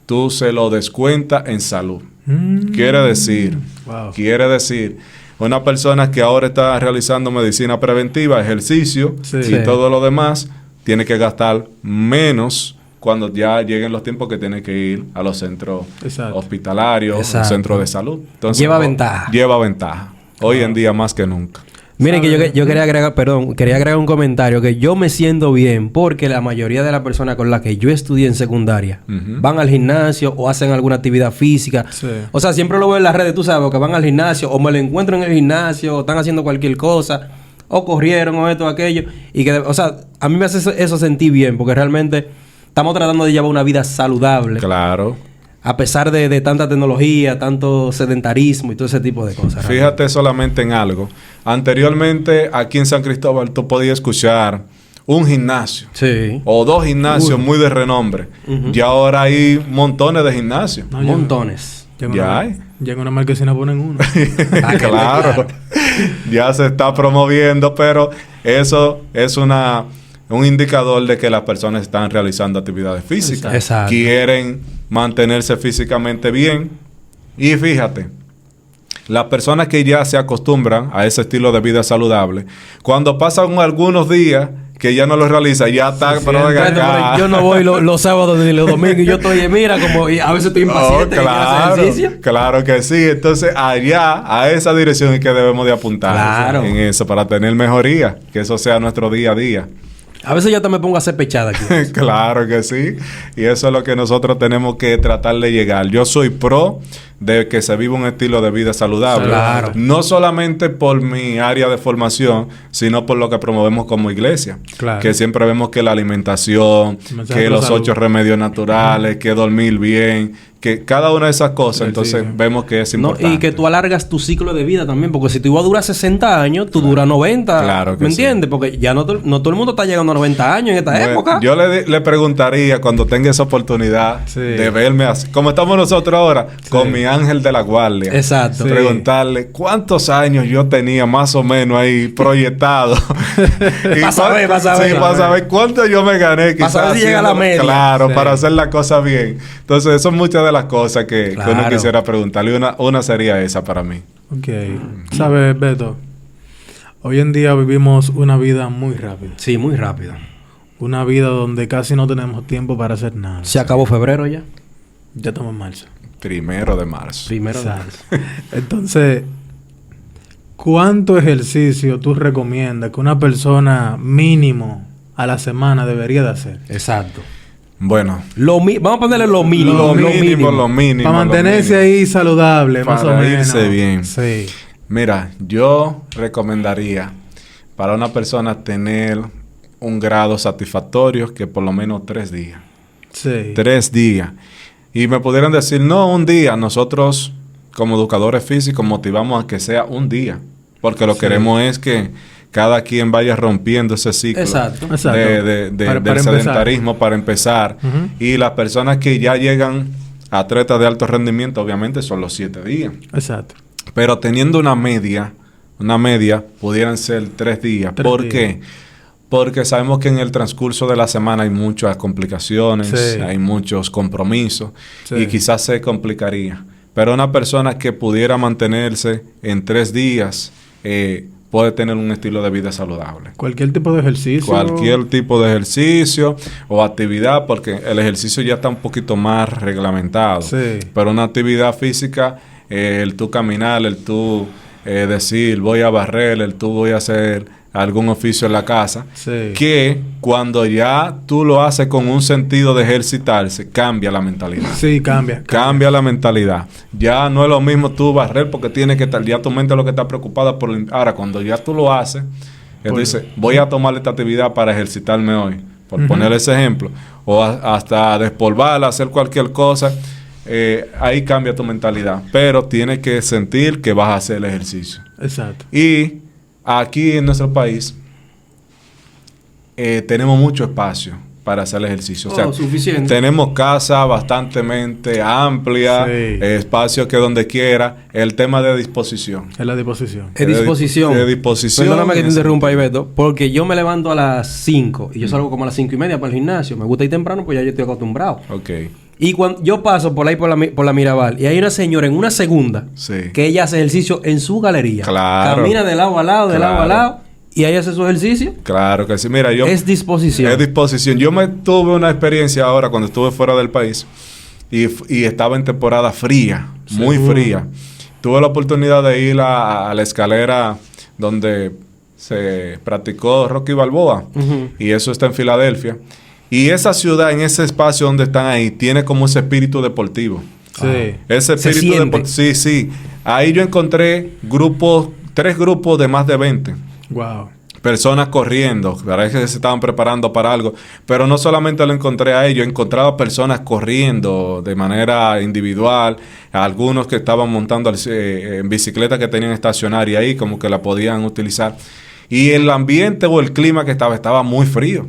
tú se lo descuentas en salud. Quiere decir, Wow. una persona que ahora está realizando medicina preventiva, ejercicio Sí. y Sí. todo lo demás, tiene que gastar menos cuando ya lleguen los tiempos que tiene que ir a los centros Exacto. hospitalarios, Exacto. los centros de salud. Entonces, Lleva ventaja. Lleva ventaja. Hoy en día más que nunca. Miren que yo quería agregar un comentario que yo me siento bien porque la mayoría de las personas con las que yo estudié en secundaria Ujú. van al gimnasio o hacen alguna actividad física. Sí. O sea, siempre lo veo en las redes, tú sabes, que van al gimnasio o me lo encuentro en el gimnasio o están haciendo cualquier cosa o corrieron o esto o aquello. Y que, o sea, a mí me hace eso sentir bien porque realmente estamos tratando de llevar una vida saludable. Claro. A pesar de tanta tecnología, tanto sedentarismo y todo ese tipo de cosas. Fíjate solamente en algo. Anteriormente, aquí en San Cristóbal, tú podías escuchar un gimnasio Sí. o dos gimnasios muy de renombre. Y ahora hay montones de gimnasios. No, Montones. Ya hay. Ya en una marquesina ponen uno. Claro. Ya se está promoviendo, pero eso es un indicador de que las personas están realizando actividades físicas. Exacto. Quieren mantenerse físicamente bien. Y fíjate, las personas que ya se acostumbran a ese estilo de vida saludable, cuando pasan algunos días que ya no lo realiza, ya está, pero venga Bueno, acá. pero yo no voy los sábados ni los domingos y yo estoy, mira, como y a veces estoy impaciente que quiero hacer ejercicio. Claro que sí. Entonces, allá, a esa dirección es que debemos de apuntar. Claro. En eso, para tener mejoría. Que eso sea nuestro día a día. A veces yo hasta me pongo a hacer pechada aquí. Claro que sí. Y eso es lo que nosotros tenemos que tratar de llegar. Yo soy pro de que se viva un estilo de vida saludable. Claro. No solamente por mi área de formación, sino por lo que promovemos como iglesia. Claro. Que siempre vemos que la alimentación, Mensaje que de la los salud. 8 remedios naturales, que dormir bien, que cada una de esas cosas, entonces Ejercicio. vemos que es No, importante. y que tú alargas tu ciclo de vida también, porque si tú ibas a durar 60 años, tú duras 90. Claro que ¿Me sí. entiendes? Porque ya no todo el mundo está llegando a 90 años en esta Bueno, época. yo le preguntaría cuando tenga esa oportunidad Sí. de verme así, como estamos nosotros ahora, con mi ángel de la guardia. Exacto. Sí. Preguntarle cuántos años yo tenía más o menos ahí proyectado. Y Pa' saber, pa' saber. Sí, para saber cuánto yo me gané. Pa' saber si llega a la media. Claro, Sí. para hacer la cosa bien. Entonces, eso son muchas de las cosas que uno Claro. quisiera preguntarle. Una sería esa para mí. Ok. ¿Sabes, Beto? Hoy en día vivimos una vida muy rápida. Sí, muy rápido. una vida donde casi no tenemos tiempo para hacer nada. Se acabó febrero ya. Ya estamos en marzo. 1 de marzo. Primero de Exacto. marzo. Entonces, ¿cuánto ejercicio tú recomiendas que una persona mínimo a la semana debería de hacer? Exacto. Bueno, Vamos a ponerle lo mínimo. lo mínimo. Para mantenerse lo mínimo. ahí saludable, más o Para menos. irse bien. Sí. Mira, yo recomendaría para una persona tener un grado satisfactorio que por lo menos 3 días. Sí. 3 días. Y me pudieran decir, no, un día. Nosotros, como educadores físicos, motivamos a que sea un día. Porque lo que queremos es que cada quien vaya rompiendo ese ciclo Exacto. Para del empezar. sedentarismo para empezar. Ujú. Y las personas que ya llegan a atletas de alto rendimiento, obviamente, son los 7 días. Exacto. Pero teniendo una media, pudieran ser 3 días. 3 ¿Por días. qué? Porque sabemos que en el transcurso de la semana hay muchas complicaciones, Sí. hay muchos compromisos Sí. y quizás se complicaría. Pero una persona que pudiera mantenerse en 3 días puede tener un estilo de vida saludable. Cualquier tipo de ejercicio. Cualquier tipo de ejercicio o actividad, porque el ejercicio ya está un poquito más reglamentado. Sí. Pero una actividad física, el tú caminar, el tú decir voy a barrer, el tú voy a hacer algún oficio en la casa, Sí. que cuando ya tú lo haces con un sentido de ejercitarse, cambia la mentalidad. Sí, cambia. Cambia la mentalidad. Ya no es lo mismo tú barrer porque tienes que estar, ya tu mente lo que está preocupada por... Ahora, cuando ya tú lo haces, tú dices, voy a tomar esta actividad para ejercitarme hoy, por Ujú. poner ese ejemplo, o hasta despolvarla, hacer cualquier cosa, ahí cambia tu mentalidad. Pero tienes que sentir que vas a hacer el ejercicio. Exacto. Y aquí en nuestro país tenemos mucho espacio para hacer el ejercicio. Suficiente. Tenemos casa bastante amplia, Sí. espacio que donde quiera. El tema de disposición. Es la disposición. Es disposición. De disposición. Perdóname que te es- interrumpa, Ibeto, porque yo me levanto a las 5 y yo salgo como a las 5:30 para el gimnasio. Me gusta ir temprano, pues ya yo estoy acostumbrado. Ok. Y cuando yo paso por ahí por la Mirabal y hay una señora en una segunda Sí. que ella hace ejercicio en su galería. Claro. Camina de lado a lado, de lado a Claro. lado y ahí hace su ejercicio. Claro que sí. Mira, yo... Es disposición. Es disposición. Yo me tuve una experiencia ahora cuando estuve fuera del país y estaba en temporada fría, muy fría. Tuve la oportunidad de ir a la escalera donde se practicó Rocky Balboa Ujú. y eso está en Filadelfia. Y esa ciudad, en ese espacio donde están ahí, tiene como ese espíritu deportivo. Sí. Ese Se espíritu siente. deportivo. Sí, sí. Ahí yo encontré 3 grupos de más de 20. Wow. Personas corriendo, parece que se estaban preparando para algo, pero no solamente lo encontré a ellos, encontraba personas corriendo de manera individual, algunos que estaban montando en bicicleta que tenían estacionaria ahí, como que la podían utilizar, y el ambiente o el clima que estaba muy frío.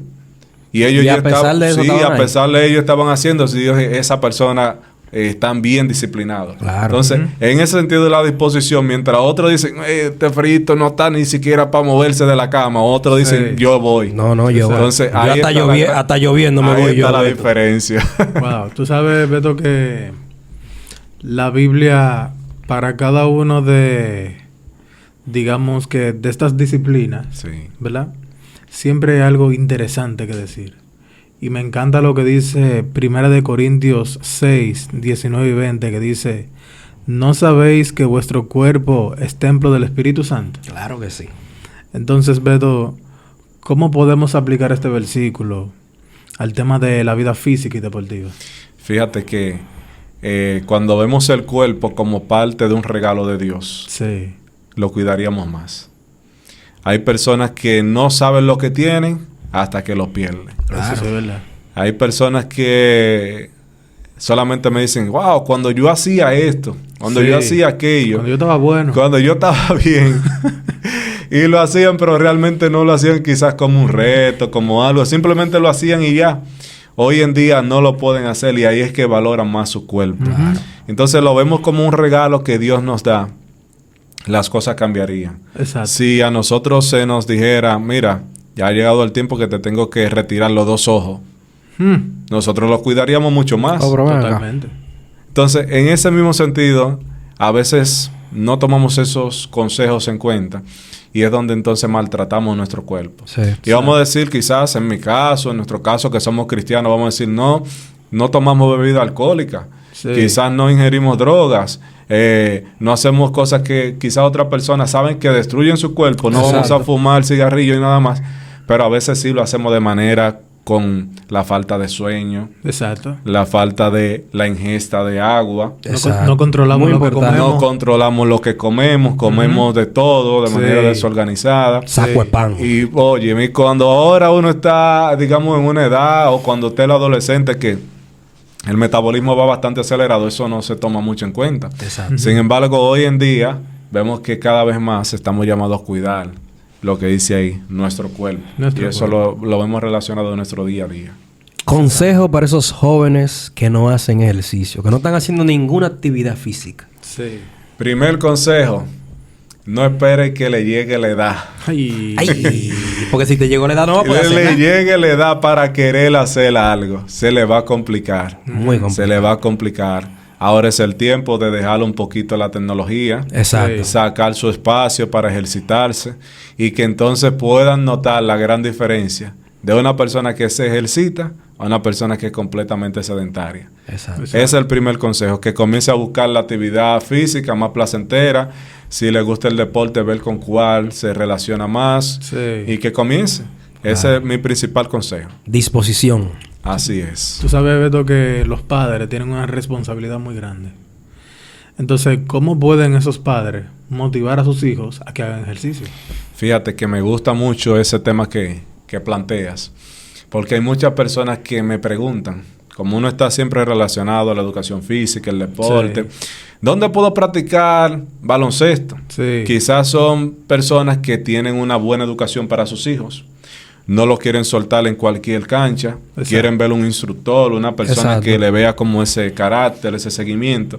Y ellos Y ya a pesar estaban, de eso sí, estaban a ahí. pesar de ello estaban haciendo, sí, yo dije, esa persona están bien disciplinados. Claro. Entonces, en ese sentido de la disposición, mientras otros dicen, este frito no está ni siquiera para moverse de la cama, otros dicen, Sí. yo voy. No, yo. Entonces, yo ahí hasta lloviendo me ahí voy está yo. la Beto. diferencia. Wow. Tú sabes, Beto, que la Biblia, para cada uno digamos que de estas disciplinas, Sí. ¿verdad? Siempre hay algo interesante que decir. Y me encanta lo que dice 1 de Corintios 6, 19 y 20, que dice, ¿no sabéis que vuestro cuerpo es templo del Espíritu Santo? Claro que sí. Entonces, Beto, ¿cómo podemos aplicar este versículo al tema de la vida física y deportiva? Fíjate que cuando vemos el cuerpo como parte de un regalo de Dios, Sí. lo cuidaríamos más. Hay personas que no saben lo que tienen hasta que lo pierden. Eso sí es verdad. Hay personas que solamente me dicen, wow, cuando yo hacía esto, cuando Sí. yo hacía aquello, Cuando yo estaba bueno. cuando yo estaba bien. Y lo hacían, pero realmente no lo hacían quizás como un reto, como algo. Simplemente lo hacían y ya. Hoy en día no lo pueden hacer y ahí es que valoran más su cuerpo. Claro. Entonces lo vemos como un regalo que Dios nos da. Las cosas cambiarían. Exacto. Si a nosotros se nos dijera, mira, ya ha llegado el tiempo que te tengo que retirar los 2 ojos, nosotros los cuidaríamos mucho más. Oh, bro, venga. Totalmente. Entonces, en ese mismo sentido, a veces no tomamos esos consejos en cuenta y es donde entonces maltratamos nuestro cuerpo. Sí. Y vamos a decir, quizás en mi caso, en nuestro caso que somos cristianos, vamos a decir, no tomamos bebida alcohólica, Sí. quizás no ingerimos drogas, no hacemos cosas que quizás otras personas saben que destruyen su cuerpo, no vamos a fumar cigarrillo y nada más, pero a veces sí lo hacemos de manera con la falta de sueño, Exacto. la falta de la ingesta de agua. No controlamos Muy lo que importante. comemos. No controlamos lo que comemos de todo de manera Sí. desorganizada. Saco de pan. Y oye, y cuando ahora uno está, digamos, en una edad o cuando usted es adolescente que el metabolismo va bastante acelerado, eso no se toma mucho en cuenta. Exacto. Sin embargo, hoy en día vemos que cada vez más estamos llamados a cuidar lo que dice ahí, nuestro cuerpo. Nuestro y eso lo vemos relacionado en nuestro día a día. Consejo para esos jóvenes que no hacen ejercicio, que no están haciendo ninguna actividad física. Sí. Primer consejo, no espere que le llegue la edad. Ay. Ay, porque si te llegó la edad no va a poder Que hacer le nada. llegue la edad para querer hacer algo. Se le va a complicar. Muy complicado. Se le va a complicar. Ahora es el tiempo de dejarle un poquito la tecnología. Exacto. Sacar su espacio para ejercitarse. Y que entonces puedan notar la gran diferencia de una persona que se ejercita a una persona que es completamente sedentaria. Exacto. Ese es el primer consejo. Que comience a buscar la actividad física más placentera. Si le gusta el deporte, ver con cuál se relaciona más. Sí. Y que comience. Ese es mi principal consejo. Disposición. Así es. Tú sabes, Beto, que los padres tienen una responsabilidad muy grande. Entonces, ¿cómo pueden esos padres motivar a sus hijos a que hagan ejercicio? Fíjate que me gusta mucho ese tema que planteas. Porque hay muchas personas que me preguntan, como uno está siempre relacionado a la educación física, el deporte, ¿dónde puedo practicar baloncesto? Sí. Quizás son personas que tienen una buena educación para sus hijos. No lo quieren soltar en cualquier cancha. Exacto. Quieren ver un instructor, una persona Exacto. que le vea como ese carácter, ese seguimiento.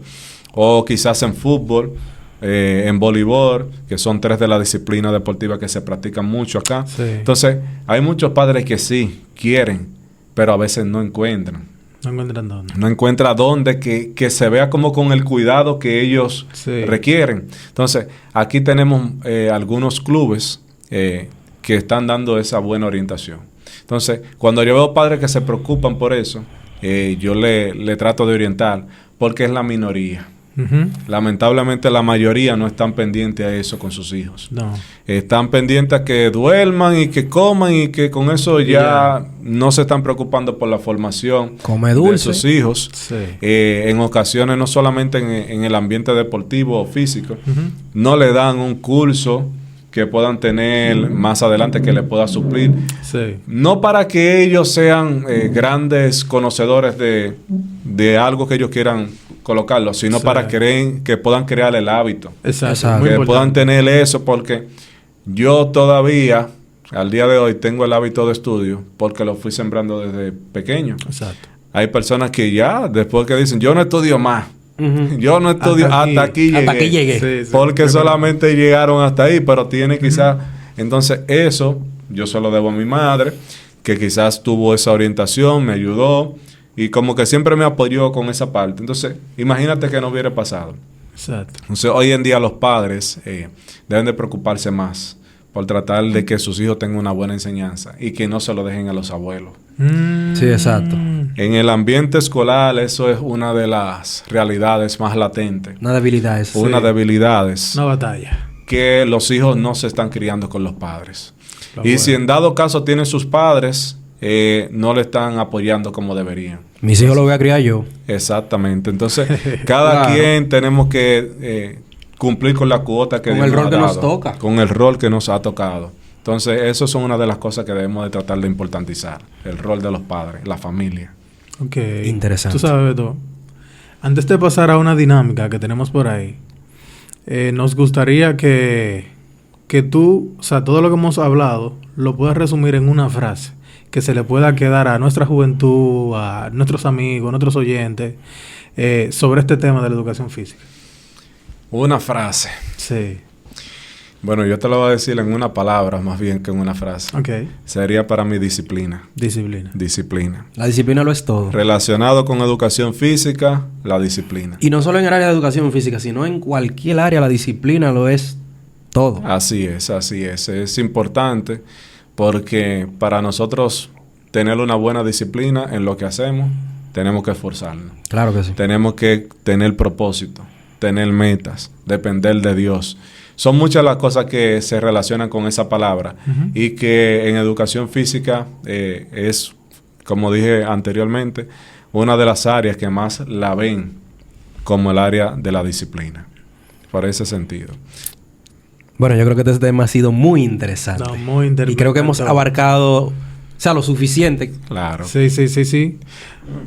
O quizás en fútbol, en voleibol, que son 3 de las disciplinas deportivas que se practican mucho acá. Sí. Entonces, hay muchos padres que sí quieren, pero a veces no encuentran. No encuentran dónde. No encuentra dónde que se vea como con el cuidado que ellos Sí. requieren. Entonces, aquí tenemos algunos clubes que están dando esa buena orientación. Entonces, cuando yo veo padres que se preocupan por eso, yo le trato de orientar, porque es la minoría. Ujú. Lamentablemente la mayoría no están pendientes a eso con sus hijos. No. Están pendientes a que duerman y que coman y que con eso ya no se están preocupando por la formación Come de dulce. sus hijos. Sí. En ocasiones no solamente en el ambiente deportivo o físico, Ujú. no le dan un curso que puedan tener más adelante que le pueda suplir. Sí. No para que ellos sean grandes conocedores de algo que ellos quieran colocarlo, sino Sí. para que puedan crear el hábito. Exacto. Exacto. Muy Que importante. puedan tener eso, porque yo todavía, al día de hoy, tengo el hábito de estudio, porque lo fui sembrando desde pequeño. Exacto. Hay personas que ya, después que dicen, yo no estudio más, Ujú. yo no estudio, Hasta aquí. hasta aquí llegué. Hasta aquí llegué. Sí, sí. Porque solamente llegaron hasta ahí, pero tiene quizás... Entonces, eso yo se lo debo a mi madre, que quizás tuvo esa orientación, me ayudó, y como que siempre me apoyó con esa parte. Entonces, imagínate que no hubiera pasado. Exacto. Entonces, hoy en día los padres deben de preocuparse más por tratar de que sus hijos tengan una buena enseñanza y que no se lo dejen a los abuelos. Sí, exacto. En el ambiente escolar, eso es una de las realidades más latentes. Una debilidad es. Una debilidades. Una batalla. Que los hijos no se están criando con los padres. Lo Y bueno. si en dado caso tienen sus padres, no le están apoyando como deberían. Mis hijos los voy a criar yo. Exactamente. Entonces, cada Claro. quien tenemos que cumplir con la cuota que Con Dios el rol ha que nos dado, toca. con el rol que nos ha tocado. Entonces, eso son una de las cosas que debemos de tratar de importantizar. El rol de los padres, la familia. Ok. Interesante. Tú sabes, Beto, antes de pasar a una dinámica que tenemos por ahí, nos gustaría que tú, o sea, todo lo que hemos hablado, lo puedas resumir en una frase que se le pueda quedar a nuestra juventud, a nuestros amigos, a nuestros oyentes, sobre este tema de la educación física. Una frase. Sí. Bueno, yo te lo voy a decir en una palabra más bien que en una frase. Ok. Sería para mí disciplina. Disciplina. Disciplina. La disciplina lo es todo. Relacionado con educación física, la disciplina. Y no solo en el área de educación física, sino en cualquier área la disciplina lo es todo. Así es, así es. Es importante porque para nosotros tener una buena disciplina en lo que hacemos, tenemos que esforzarnos. Claro que sí. Tenemos que tener propósito, tener metas, depender de Dios. Son muchas las cosas que se relacionan con esa palabra y que en educación física es, como dije anteriormente, una de las áreas que más la ven como el área de la disciplina. Por ese sentido. Bueno, yo creo que este tema ha sido muy interesante. No, muy interesante. Y creo que hemos abarcado, o sea, lo suficiente. Claro. Sí.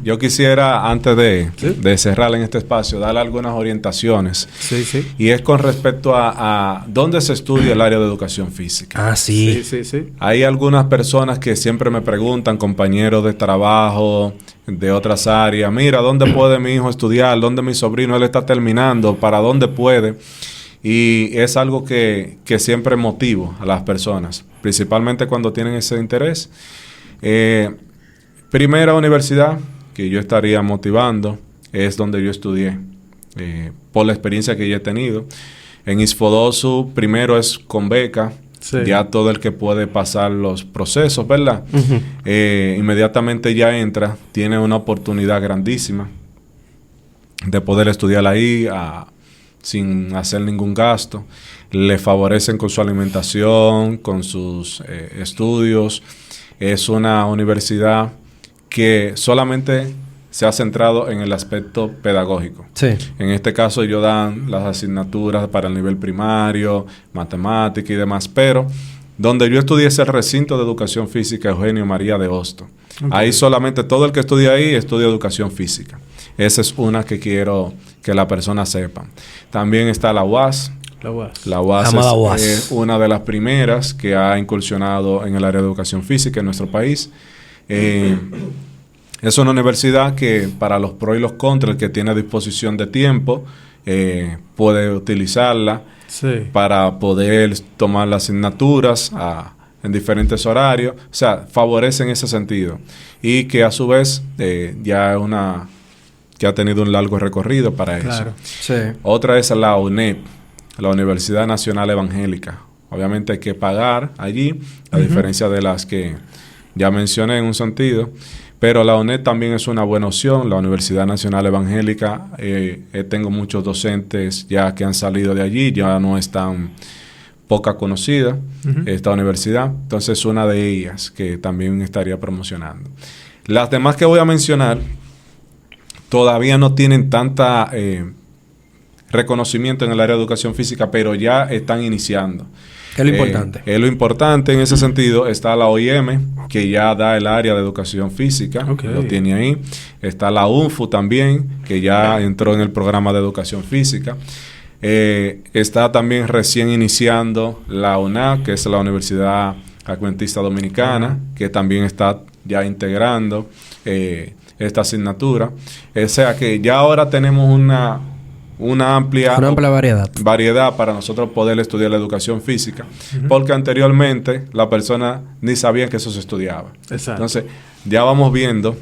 Yo quisiera, antes de cerrar en este espacio, darle algunas orientaciones. Sí. Y es con respecto a dónde se estudia el área de educación física. Ah, sí. Sí. Hay algunas personas que siempre me preguntan, compañeros de trabajo, de otras áreas, mira, ¿dónde puede mi hijo estudiar? ¿Dónde mi sobrino? Él está terminando, ¿para dónde puede? Y es algo que siempre motivo a las personas, principalmente cuando tienen ese interés. Primera universidad que yo estaría motivando es donde yo estudié, por la experiencia que yo he tenido. En ISFODOSU, primero es con beca, ya todo el que puede pasar los procesos, ¿verdad? Inmediatamente ya entra, tiene una oportunidad grandísima de poder estudiar ahí sin hacer ningún gasto. Le favorecen con su alimentación, con sus estudios. Es una universidad que solamente se ha centrado en el aspecto pedagógico. Sí. En este caso ellos dan las asignaturas para el nivel primario, matemática y demás, pero donde yo estudié es el recinto de educación física Eugenio María de Hostos. Okay. Ahí solamente todo el que estudia ahí estudia educación física. Esa es una que quiero que la persona sepa. También está la UAS. La UAS es una de las primeras que ha incursionado en el área de educación física en nuestro país. Es una universidad que para los pros y los contras, el que tiene a disposición de tiempo, puede utilizarla para poder tomar las asignaturas en diferentes horarios. O sea, favorece en ese sentido. Y que a su vez ya es una que ha tenido un largo recorrido para eso. Sí. Otra es la UNED, la Universidad Nacional Evangélica. Obviamente hay que pagar allí, a diferencia de las que ya mencioné en un sentido. Pero la UNED también es una buena opción, la Universidad Nacional Evangélica. Tengo muchos docentes ya que han salido de allí, ya no es tan poca conocida esta universidad. Entonces, una de ellas que también estaría promocionando. Las demás que voy a mencionar todavía no tienen tanta reconocimiento en el área de educación física, pero ya están iniciando. Es lo importante. Es lo importante en ese sentido. Está la OIM, que ya da el área de educación física, lo tiene ahí. Está la UNFU también, que ya entró en el programa de educación física. Está también recién iniciando la UNAC, que es la Universidad Adventista Dominicana, que también está ya integrando esta asignatura. O sea que ya ahora tenemos una amplia variedad para nosotros poder estudiar la educación física, porque anteriormente la persona ni sabía que eso se estudiaba. Exacto. Entonces, ya vamos viendo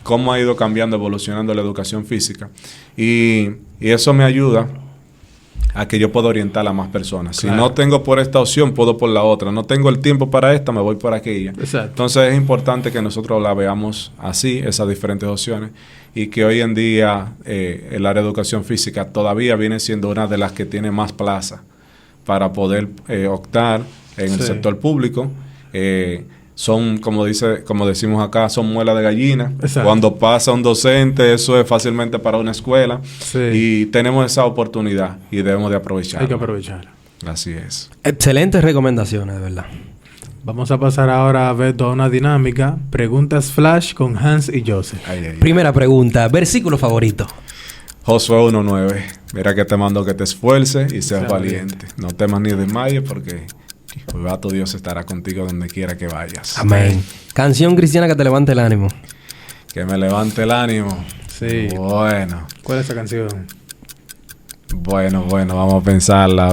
cómo ha ido cambiando, evolucionando la educación física, y eso me ayuda a que yo pueda orientar a más personas. Claro. Si no tengo por esta opción, puedo por la otra. No tengo el tiempo para esta, me voy por aquella. Exacto. Entonces es importante que nosotros la veamos así, esas diferentes opciones, y que hoy en día el área de educación física todavía viene siendo una de las que tiene más plaza para poder optar en el sector público. Son, como decimos acá, son muelas de gallina. Exacto. Cuando pasa un docente, eso es fácilmente para una escuela. Sí. Y tenemos esa oportunidad y debemos de aprovecharla. Hay que aprovecharla. Así es. Excelentes recomendaciones, de verdad. Vamos a pasar ahora a ver toda una dinámica. Preguntas flash con Hans y Joseph. Primera pregunta. Versículo favorito. Josué 1:9. Mira que te mando que te esfuerces y seas valiente. No temas ni desmayes porque Jehová tu Dios estará contigo donde quiera que vayas. Amén. Canción cristiana que te levante el ánimo. Que me levante el ánimo. Sí. Bueno. ¿Cuál es esa canción? Bueno, vamos a pensarla.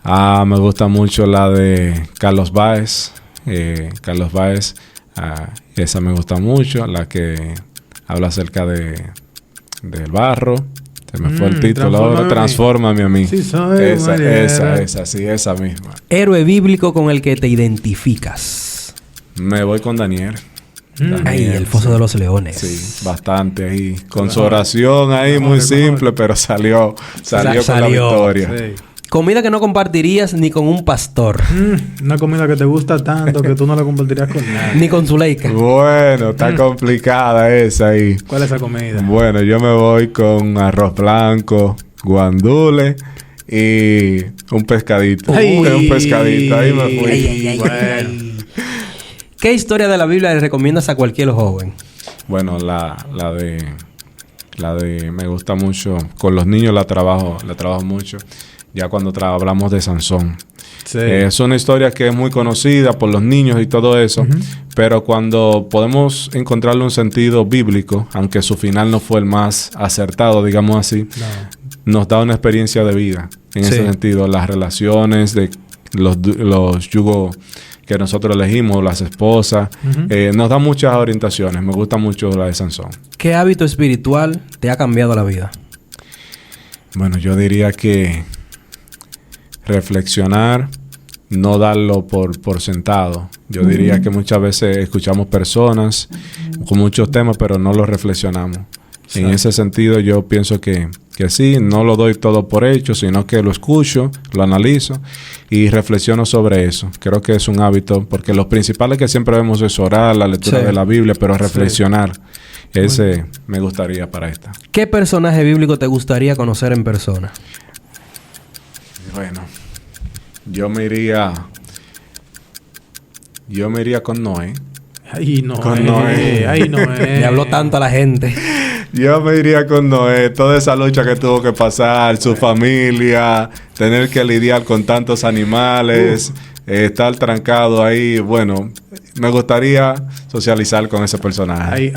A Me gusta mucho la de Carlos Báez. Carlos Báez, esa me gusta mucho. La que habla acerca del barro. Se me fue el título ahora. Transfórmame a mí. Sí, soy esa misma. Héroe bíblico con el que te identificas. Me voy con Daniel. Ay, el foso de los leones. Sí, bastante ahí. Con su oración ahí muy simple, pero salió con la victoria. Sí. Comida que no compartirías ni con un pastor. Una comida que te gusta tanto que tú no la compartirías con nadie. Ni con Zuleika. Bueno, está complicada esa ahí. ¿Cuál es esa comida? Bueno, yo me voy con arroz blanco, guandule y un pescadito. Un pescadito. Ahí me fui. Bueno. ¿Qué historia de la Biblia le recomiendas a cualquier joven? Bueno, la de me gusta mucho. Con los niños la trabajo mucho. Ya cuando hablamos de Sansón. Sí. Es una historia que es muy conocida por los niños y todo eso. Pero cuando podemos encontrarle un sentido bíblico, aunque su final no fue el más acertado, digamos así, nos da una experiencia de vida. En ese sentido, las relaciones de los yugos que nosotros elegimos, las esposas, nos da muchas orientaciones. Me gusta mucho la de Sansón. ¿Qué hábito espiritual te ha cambiado la vida? Bueno, yo diría que reflexionar, no darlo por sentado. Yo diría que muchas veces escuchamos personas con muchos temas, pero no los reflexionamos. En ese sentido, yo pienso que sí, no lo doy todo por hecho, sino que lo escucho, lo analizo y reflexiono sobre eso. Creo que es un hábito, porque lo principal que siempre vemos es orar, la lectura de la Biblia, pero reflexionar. Ese me gustaría para esta. ¿Qué personaje bíblico te gustaría conocer en persona? Bueno, yo me iría con Noé. Ay, Noé. Con Noé. Ay, Noé. Le habló tanto a la gente. Yo me iría con Noé. Toda esa lucha que tuvo que pasar, su familia, tener que lidiar con tantos animales, estar trancado ahí. Bueno, me gustaría socializar con ese personaje.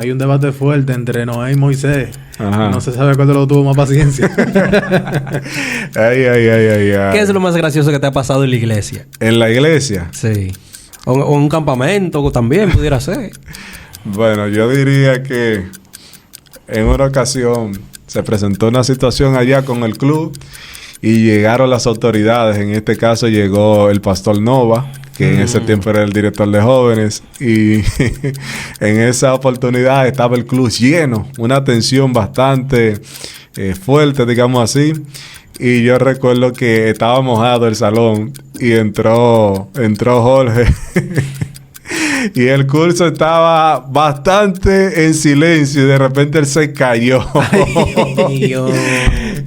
Hay un debate fuerte entre Noé y Moisés. Ajá. No se sabe cuál de los tuvo más paciencia. Ay. ¿Qué es lo más gracioso que te ha pasado en la iglesia? ¿En la iglesia? Sí. O en un campamento también pudiera ser. Bueno, yo diría que en una ocasión se presentó una situación allá con el club y llegaron las autoridades. En este caso llegó el pastor Nova, que en ese tiempo era el director de jóvenes, y en esa oportunidad estaba el club lleno, una tensión bastante fuerte, digamos así. Y yo recuerdo que estaba mojado el salón y entró Jorge. Y el curso estaba bastante en silencio y de repente él se cayó. Ay, Dios.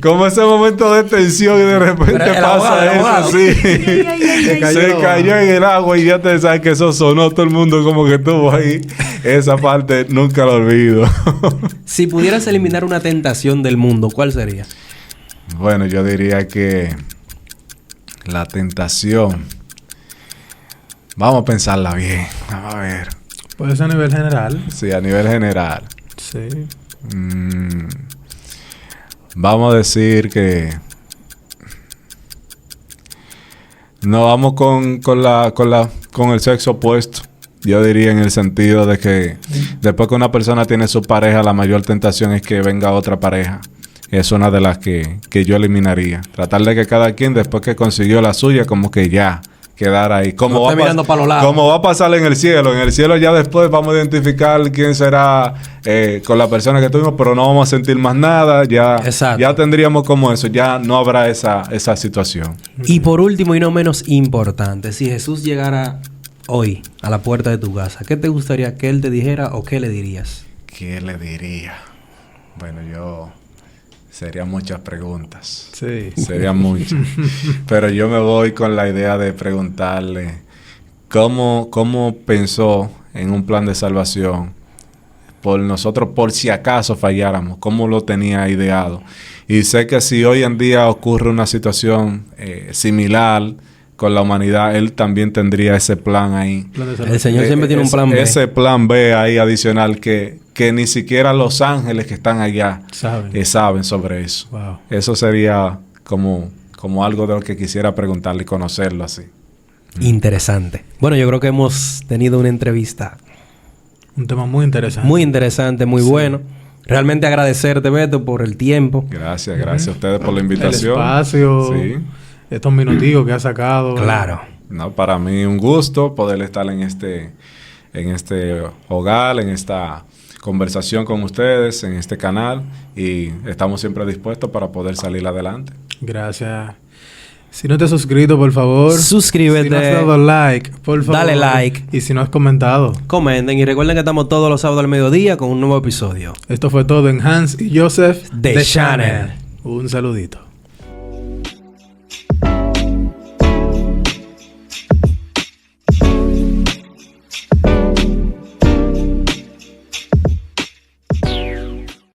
Como ese momento de tensión y de repente pasa eso, sí. Se cayó en el agua y ya te sabes que eso sonó, todo el mundo como que estuvo ahí. Esa parte nunca la olvido. Si pudieras eliminar una tentación del mundo, ¿cuál sería? Bueno, yo diría que la tentación... Vamos a pensarla bien. Vamos a ver. ¿Puede ser a nivel general? Sí, a nivel general. Sí. Vamos a decir que... No vamos con el sexo opuesto. Yo diría en el sentido de que después que una persona tiene su pareja, la mayor tentación es que venga otra pareja. Es una de las que yo eliminaría. Tratar de que cada quien, después que consiguió la suya, como que ya quedar ahí. Como va a pasar en el cielo. En el cielo ya después vamos a identificar quién será con la persona que tuvimos, pero no vamos a sentir más nada. Ya tendríamos como eso. Ya no habrá esa situación. Y por último y no menos importante, si Jesús llegara hoy a la puerta de tu casa, ¿qué te gustaría que Él te dijera o qué le dirías? ¿Qué le diría? Bueno, serían muchas preguntas. Sí. Serían muchas. Pero yo me voy con la idea de preguntarle cómo pensó en un plan de salvación por nosotros, por si acaso falláramos, cómo lo tenía ideado. Y sé que si hoy en día ocurre una situación similar con la humanidad, Él también tendría ese plan ahí. El Señor siempre tiene un plan B. Ese plan B ahí adicional que ni siquiera los ángeles que están allá saben sobre eso. Wow. Eso sería como como algo de lo que quisiera preguntarle y conocerlo así. Interesante. Bueno, yo creo que hemos tenido una entrevista. Un tema muy interesante. Muy interesante, muy bueno. Realmente agradecerte, Beto, por el tiempo. Gracias a ustedes por la invitación. El espacio, sí. Estos minuticos que has sacado. Claro. No, para mí un gusto poder estar en este hogar, en esta conversación con ustedes, en este canal, y estamos siempre dispuestos para poder salir adelante. Gracias. Si no te has suscrito, por favor, suscríbete. Si no has dado like, por favor, dale like. Y si no has comentado, comenten. Y recuerden que estamos todos los sábados al mediodía con un nuevo episodio. Esto fue todo en Hans y Joseph The Channel. Un saludito.